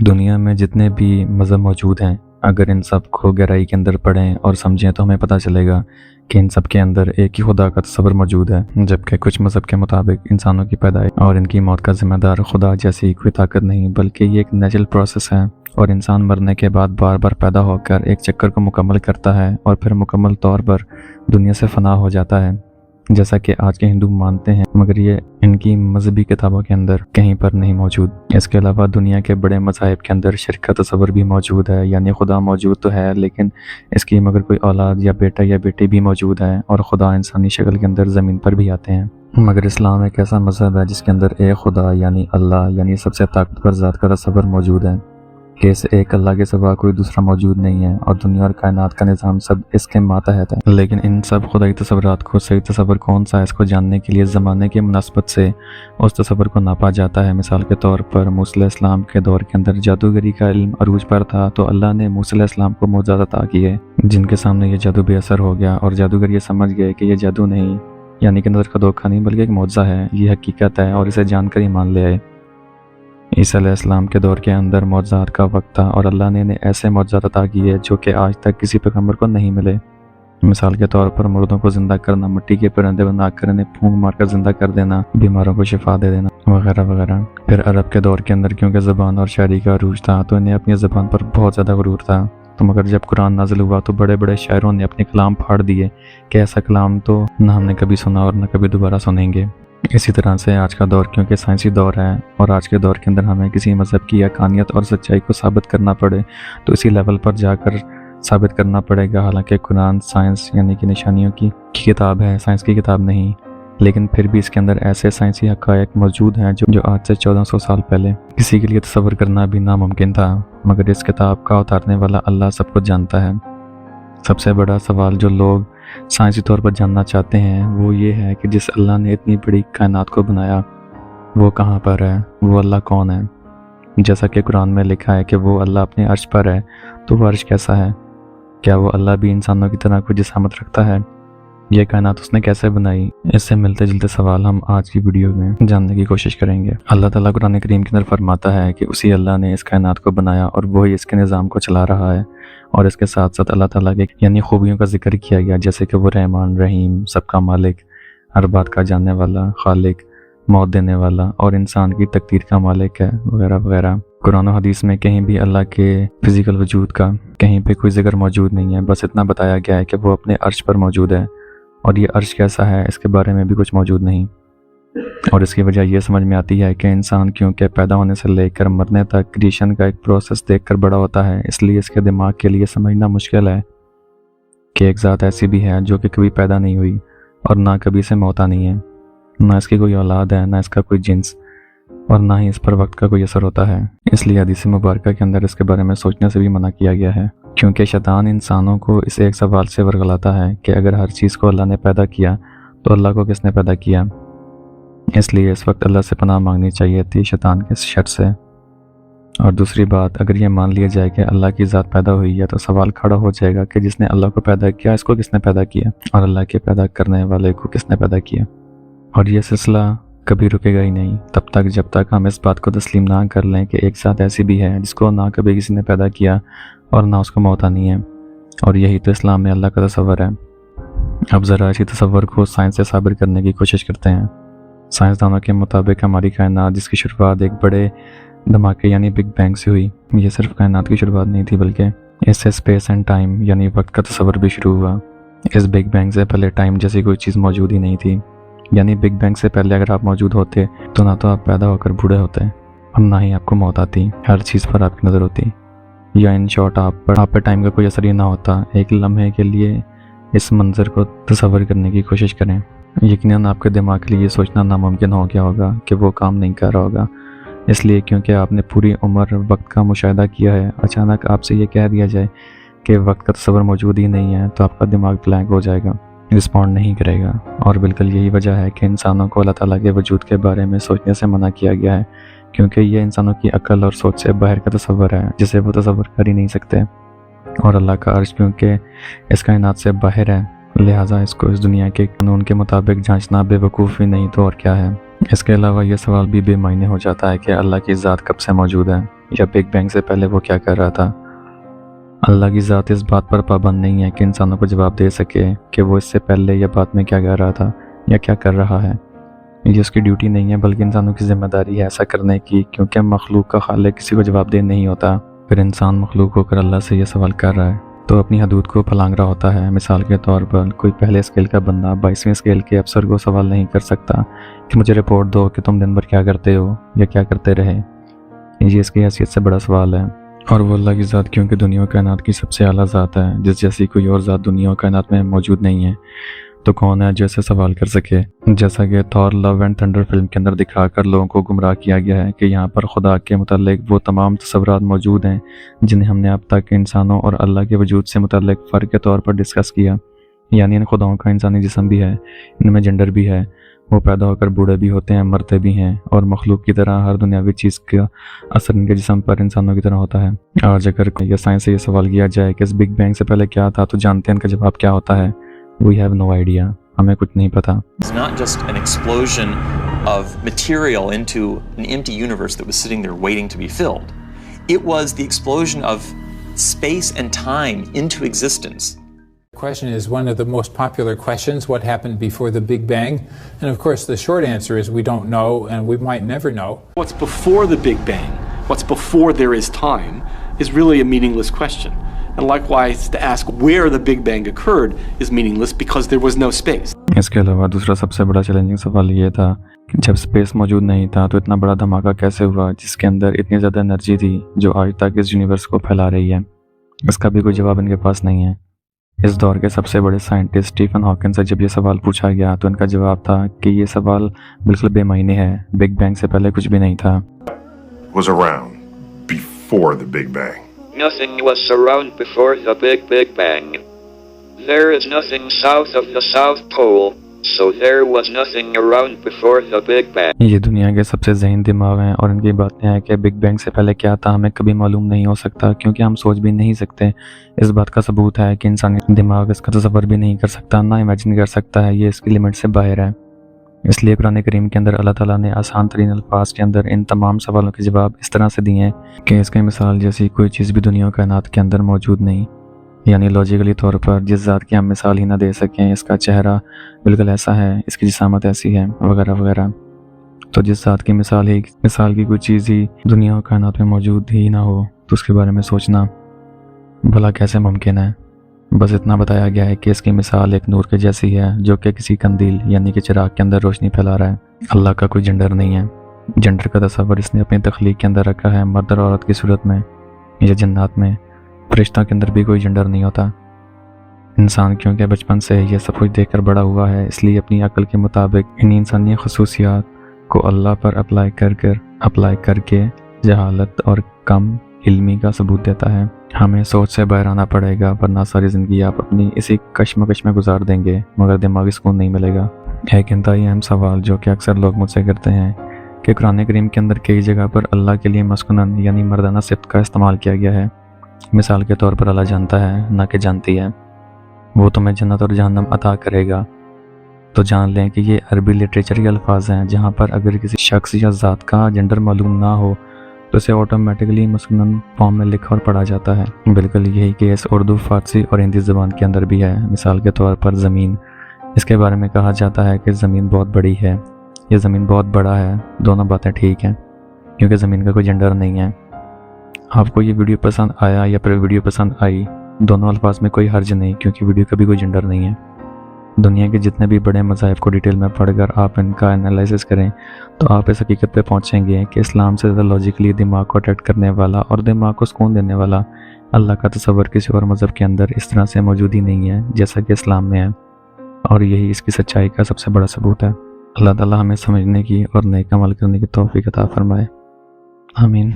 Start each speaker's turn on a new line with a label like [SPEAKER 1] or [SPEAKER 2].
[SPEAKER 1] دنیا میں جتنے بھی مذہب موجود ہیں، اگر ان سب کو گہرائی کے اندر پڑھیں اور سمجھیں تو ہمیں پتہ چلے گا کہ ان سب کے اندر ایک ہی خدا کا تصور موجود ہے، جبکہ کچھ مذہب کے مطابق انسانوں کی پیدائش اور ان کی موت کا ذمہ دار خدا جیسی کوئی طاقت نہیں، بلکہ یہ ایک نیچرل پروسیس ہے اور انسان مرنے کے بعد بار بار پیدا ہو کر ایک چکر کو مکمل کرتا ہے اور پھر مکمل طور پر دنیا سے فنا ہو جاتا ہے، جیسا کہ آج کے ہندو مانتے ہیں، مگر یہ ان کی مذہبی کتابوں کے اندر کہیں پر نہیں موجود۔ اس کے علاوہ دنیا کے بڑے مذاہب کے اندر شرک کا تصور بھی موجود ہے، یعنی خدا موجود تو ہے لیکن اس کی مگر کوئی اولاد یا بیٹا یا بیٹی بھی موجود ہے اور خدا انسانی شکل کے اندر زمین پر بھی آتے ہیں۔ مگر اسلام ایک ایسا مذہب ہے جس کے اندر ایک خدا یعنی اللہ یعنی سب سے طاقتور ذات کا تصور موجود ہے کہ اس ایک اللہ کے سوا کوئی دوسرا موجود نہیں ہے اور دنیا اور کائنات کا نظام سب اس کے ماتحت ہے۔ لیکن ان سب خدائی تصورات کو صحیح تصور کون سا ہے اس کو جاننے کے لیے زمانے کی مناسبت سے اس تصور کو ناپا جاتا ہے۔ مثال کے طور پر موسیٰ علیہ السلام کے دور کے اندر جادوگری کا علم عروج پر تھا تو اللہ نے موسیٰ علیہ السلام کو معجزات عطا کیے جن کے سامنے یہ جادو بے اثر ہو گیا اور جادوگر یہ سمجھ گئے کہ یہ جادو نہیں، یعنی کہ نظر کا دھوکہ نہیں بلکہ ایک معجزہ ہے، یہ حقیقت ہے اور اسے جان کر ہی مان لے آئے۔ عیسیٰ علیہ السلام کے دور کے اندر معجزات کا وقت تھا اور اللہ نے انہیں ایسے معجزات عطا کیے جو کہ آج تک کسی پیغمبر کو نہیں ملے۔ مثال کے طور پر مردوں کو زندہ کرنا، مٹی کے پرندے بنا کر انہیں پھونک مار کر زندہ کر دینا، بیماروں کو شفا دے دینا وغیرہ وغیرہ۔ پھر عرب کے دور کے اندر کیونکہ زبان اور شاعری کا عروج تھا تو انہیں اپنی زبان پر بہت زیادہ غرور تھا، تو مگر جب قرآن نازل ہوا تو بڑے بڑے شاعروں نے اپنے کلام پھاڑ دیے کہ ایسا کلام تو نہ ہم نے کبھی سنا اور نہ کبھی دوبارہ سنیں گے۔ اسی طرح سے آج کا دور کیونکہ سائنسی دور ہے اور آج کے دور کے اندر ہمیں کسی مذہب کی حقانیت اور سچائی کو ثابت کرنا پڑے تو اسی لیول پر جا کر ثابت کرنا پڑے گا، حالانکہ قرآن سائنس یعنی کہ نشانیوں کی کتاب ہے، سائنس کی کتاب نہیں، لیکن پھر بھی اس کے اندر ایسے سائنسی حقائق موجود ہیں جو آج سے 1400 سال پہلے کسی کے لیے تصور کرنا بھی ناممکن تھا، مگر اس کتاب کا اتارنے والا اللہ سب کچھ جانتا ہے۔ سب سے بڑا سوال جو لوگ سائنسی طور پر جاننا چاہتے ہیں وہ یہ ہے کہ جس اللہ نے اتنی بڑی کائنات کو بنایا وہ کہاں پر ہے، وہ اللہ کون ہے؟ جیسا کہ قرآن میں لکھا ہے کہ وہ اللہ اپنے عرش پر ہے، تو وہ عرش کیسا ہے؟ کیا وہ اللہ بھی انسانوں کی طرح کوئی جسامت رکھتا ہے؟ یہ کائنات اس نے کیسے بنائی؟ اس سے ملتے جلتے سوال ہم آج کی ویڈیو میں جاننے کی کوشش کریں گے۔ اللہ تعالیٰ قرآن کریم کے اندر فرماتا ہے کہ اسی اللہ نے اس کائنات کو بنایا اور وہی اس کے نظام کو چلا رہا ہے، اور اس کے ساتھ ساتھ اللہ تعالیٰ کے یعنی خوبیوں کا ذکر کیا گیا، جیسے کہ وہ رحمان رحیم، سب کا مالک، ہر بات کا جاننے والا، خالق، موت دینے والا اور انسان کی تقدیر کا مالک ہے وغیرہ وغیرہ۔ قرآن و حدیث میں کہیں بھی اللہ کے فزیکل وجود کا کہیں پہ کوئی ذکر موجود نہیں ہے، بس اتنا بتایا گیا ہے کہ وہ اپنے عرش پر موجود ہے، اور یہ عرش کیسا ہے اس کے بارے میں بھی کچھ موجود نہیں۔ اور اس کی وجہ یہ سمجھ میں آتی ہے کہ انسان کیونکہ پیدا ہونے سے لے کر مرنے تک کریشن کا ایک پروسیس دیکھ کر بڑا ہوتا ہے، اس لیے اس کے دماغ کے لیے سمجھنا مشکل ہے کہ ایک ذات ایسی بھی ہے جو کہ کبھی پیدا نہیں ہوئی اور نہ کبھی اسے موت آنی ہے، نہ اس کی کوئی اولاد ہے، نہ اس کا کوئی جنس، اور نہ ہی اس پر وقت کا کوئی اثر ہوتا ہے۔ اس لیے حدیث مبارکہ کے اندر اس کے بارے میں سوچنے سے بھی منع کیا گیا ہے، کیونکہ شیطان انسانوں کو اس ایک سوال سے ورغلاتا ہے کہ اگر ہر چیز کو اللہ نے پیدا کیا تو اللہ کو کس نے پیدا کیا؟ اس لیے اس وقت اللہ سے پناہ مانگنی چاہیے تھی شیطان کے شر سے۔ اور دوسری بات، اگر یہ مان لیا جائے کہ اللہ کی ذات پیدا ہوئی ہے تو سوال کھڑا ہو جائے گا کہ جس نے اللہ کو پیدا کیا اس کو کس نے پیدا کیا، اور اللہ کے پیدا کرنے والے کو کس نے پیدا کیا؟ اور یہ سلسلہ کبھی رکے گا ہی نہیں تب تک جب تک ہم اس بات کو تسلیم نہ کر لیں کہ ایک ذات ایسی بھی ہے جس کو نہ کبھی کسی نے پیدا کیا اور نہ اس کو موت آنی ہے، اور یہی تو اسلام میں اللہ کا تصور ہے۔ اب ذرا اسی تصور کو سائنس سے ثابت کرنے کی کوشش کرتے ہیں۔ سائنسدانوں کے مطابق ہماری کائنات جس کی شروعات ایک بڑے دھماکے یعنی بگ بینگ سے ہوئی، یہ صرف کائنات کی شروعات نہیں تھی بلکہ اس سے اسپیس اینڈ ٹائم یعنی وقت کا تصور بھی شروع ہوا۔ اس بگ بینگ سے پہلے ٹائم جیسی کوئی چیز موجود ہی نہیں تھی، یعنی بگ بینگ سے پہلے اگر آپ موجود ہوتے تو نہ تو آپ پیدا ہو کر بوڑھے ہوتے اور نہ ہی آپ کو موت آتی، ہر چیز پر آپ کی نظر ہوتی، یا ان شارٹ آپ پر ٹائم کا کوئی اثر ہی نہ ہوتا۔ ایک لمحے کے لیے اس منظر کو تصور کرنے کی کوشش کریں، یقیناً آپ کے دماغ کے لیے یہ سوچنا ناممکن ہو گیا ہوگا کہ وہ کام نہیں کر رہا ہوگا، اس لیے کیونکہ آپ نے پوری عمر وقت کا مشاہدہ کیا ہے، اچانک آپ سے یہ کہہ دیا جائے کہ وقت کا تصور موجود ہی نہیں ہے تو آپ کا دماغ بلینک ہو جائے گا، رسپونڈ نہیں کرے گا۔ اور بالکل یہی وجہ ہے کہ انسانوں کو اللہ تعالیٰ کے وجود کے بارے میں سوچنے سے منع کیا گیا ہے، کیونکہ یہ انسانوں کی عقل اور سوچ سے باہر کا تصور ہے جسے وہ تصور کر ہی نہیں سکتے، اور اللہ کا عرش کیونکہ اس کائنات سے باہر ہے لہٰذا اس کو اس دنیا کے قانون کے مطابق جانچنا بے وقوفی نہیں تو اور کیا ہے۔ اس کے علاوہ یہ سوال بھی بے معنی ہو جاتا ہے کہ اللہ کی ذات کب سے موجود ہے، یا بگ بینگ سے پہلے وہ کیا کر رہا تھا؟ اللہ کی ذات اس بات پر پابند نہیں ہے کہ انسانوں کو جواب دے سکے کہ وہ اس سے پہلے یا بعد میں کیا کر رہا تھا یا کیا کر رہا ہے۔ یہ اس کی ڈیوٹی نہیں ہے بلکہ انسانوں کی ذمہ داری ہے ایسا کرنے کی، کیونکہ مخلوق کا خالق کسی کو جواب دہ نہیں ہوتا۔ پھر انسان مخلوق ہو کر اللہ سے یہ سوال کر رہا ہے تو اپنی حدود کو پھلانگ رہا ہوتا ہے۔ مثال کے طور پر کوئی پہلے اسکیل کا بندہ 22ویں اسکیل کے افسر کو سوال نہیں کر سکتا کہ مجھے رپورٹ دو کہ تم دن بھر کیا کرتے ہو یا کیا کرتے رہے۔ یہ اس کی حیثیت سے بڑا سوال ہے۔ اور وہ اللہ کی ذات کیونکہ دنیا و کائنات کی سب سے اعلیٰ ذات ہے، جس جیسی کوئی اور ذات دنیا و کائنات میں موجود نہیں ہے، تو کون ہے جو اسے سوال کر سکے؟ جیسا کہ تھور لو اینڈ تھنڈر فلم کے اندر دکھا کر لوگوں کو گمراہ کیا گیا ہے کہ یہاں پر خدا کے متعلق وہ تمام تصورات موجود ہیں جنہیں ہم نے اب تک انسانوں اور اللہ کے وجود سے متعلق فرق کے طور پر ڈسکس کیا، یعنی ان خداؤں کا انسانی جسم بھی ہے، ان میں جنڈر بھی ہے، وہ پیدا ہو کر بوڑھے بھی ہوتے ہیں، مرتے بھی ہیں، اور مخلوق کی طرح ہر دنیاوی چیز کا اثر ان کے جسم پر انسانوں کی طرح ہوتا ہے۔ آج اگر کوئی سائنس سے یہ سوال کیا جائے کہ اس بگ بینگ سے پہلے کیا تھا تو جانتے ہیں ان کا جواب کیا ہوتا ہے؟ We have no idea، ہمیں کچھ نہیں پتا۔
[SPEAKER 2] It's not just an explosion of material into an empty universe that was sitting there waiting to be filled. It was the explosion of space and time into existence.
[SPEAKER 3] The question is one of the most popular questions, what happened before the Big Bang? And of course the short answer is we don't know and we might never know.
[SPEAKER 4] What's before the Big Bang, what's before there is time, is really a meaningless question. And likewise, to ask where the Big Bang occurred is meaningless because there was no space.
[SPEAKER 1] اس کے علاوہ دوسرا سب سے بڑا challenging سوال یہ تھا کہ جب اسپیس موجود نہیں تھا تو اتنا بڑا دھماکہ کیسے ہوا جس کے اندر اتنی زیادہ انرجی تھی جو آج تک اس یونیورس کو پھیلا رہی ہے؟ اس کا بھی کوئی جواب ان کے پاس نہیں ہے۔ اس دور کے سب سے بڑے سائنٹسٹ اسٹیفن ہاکنگ سے جب یہ سوال پوچھا گیا تو ان کا جواب تھا کہ یہ سوال بالکل بے معنی ہے، بگ بینگ سے پہلے کچھ بھی نہیں تھا۔
[SPEAKER 5] Was around before the Big Bang.
[SPEAKER 6] Nothing was around before the Big Bang. There is nothing south of the South Pole, so there was nothing around before the Big Bang.
[SPEAKER 1] یہ دنیا کے سب سے ذہین دماغ ہیں اور ان کی باتیں ہیں کہ بگ بینگ سے پہلے کیا تھا ہمیں کبھی معلوم نہیں ہو سکتا، کیونکہ ہم سوچ بھی نہیں سکتے۔ اس بات کا ثبوت ہے کہ انسانی دماغ اس کا تصور بھی نہیں کر سکتا، نہ امیجن کر سکتا ہے، یہ اس کی لمٹ سے باہر ہے۔ اس لیے قرآن کریم کے اندر اللہ تعالیٰ نے آسان ترین الفاظ کے اندر ان تمام سوالوں کے جواب اس طرح سے دیے ہیں کہ اس کی مثال جیسی کوئی چیز بھی دنیا و کائنات کے اندر موجود نہیں، یعنی لاجیکلی طور پر جس ذات کی ہم مثال ہی نہ دے سکیں، اس کا چہرہ بالکل ایسا ہے، اس کی جسامت ایسی ہے، وغیرہ وغیرہ۔ تو جس ذات کی مثال کی کوئی چیز ہی دنیا و کائنات میں موجود ہی نہ ہو تو اس کے بارے میں سوچنا بھلا کیسے ممکن ہے؟ بس اتنا بتایا گیا ہے کہ اس کی مثال ایک نور کے جیسی ہے جو کہ کسی قندیل یعنی کہ چراغ کے اندر روشنی پھیلا رہا ہے۔ اللہ کا کوئی جنڈر نہیں ہے، جنڈر کا تصور اس نے اپنی تخلیق کے اندر رکھا ہے، مرد اور عورت کی صورت میں یا جنات میں۔ فرشتوں کے اندر بھی کوئی جنڈر نہیں ہوتا۔ انسان کیونکہ بچپن سے یہ سب کچھ دیکھ کر بڑا ہوا ہے، اس لیے اپنی عقل کے مطابق ان انسانی خصوصیات کو اللہ پر اپلائی کر کے جہالت اور کم علمی کا ثبوت دیتا ہے۔ ہمیں سوچ سے باہر آنا پڑے گا ورنہ ساری زندگی آپ اپنی اسی کشمکش میں گزار دیں گے مگر دماغی سکون نہیں ملے گا۔ ایک انتہائی اہم سوال جو کہ اکثر لوگ مجھ سے کرتے ہیں کہ قرآن کریم کے اندر کئی جگہ پر اللہ کے لیے مسکنن یعنی مردانہ صفت کا استعمال کیا گیا ہے۔ مثال کے طور پر اللہ جانتا ہے نہ کہ جانتی ہے، وہ تمہیں جنت اور جہنم عطا کرے گا۔ تو جان لیں کہ یہ عربی لٹریچر کے الفاظ ہیں جہاں پر اگر کسی شخص یا ذات کا جنڈر معلوم نہ ہو تو اسے آٹومیٹکلی مسکنن فارم میں لکھا اور پڑھا جاتا ہے۔ بالکل یہی کیس اردو، فارسی اور ہندی زبان کے اندر بھی ہے۔ مثال کے طور پر زمین، اس کے بارے میں کہا جاتا ہے کہ زمین بہت بڑی ہے یا زمین بہت بڑا ہے، دونوں باتیں ٹھیک ہیں کیونکہ زمین کا کوئی جنڈر نہیں ہے۔ آپ کو یہ ویڈیو پسند آیا یا پھر ویڈیو پسند آئی، دونوں الفاظ میں کوئی حرج نہیں کیونکہ ویڈیو کا بھی کوئی جنڈر نہیں ہے۔ دنیا کے جتنے بھی بڑے مذاہب کو ڈیٹیل میں پڑھ کر آپ ان کا انالائسس کریں تو آپ اس حقیقت پہ پہنچیں گے کہ اسلام سے زیادہ لاجیکلی دماغ کو اٹیک کرنے والا اور دماغ کو سکون دینے والا اللہ کا تصور کسی اور مذہب کے اندر اس طرح سے موجود ہی نہیں ہے جیسا کہ اسلام میں ہے، اور یہی اس کی سچائی کا سب سے بڑا ثبوت ہے۔ اللہ تعالیٰ ہمیں سمجھنے کی اور نیک عمل کرنے کی توفیق عطا فرمائے، آمین۔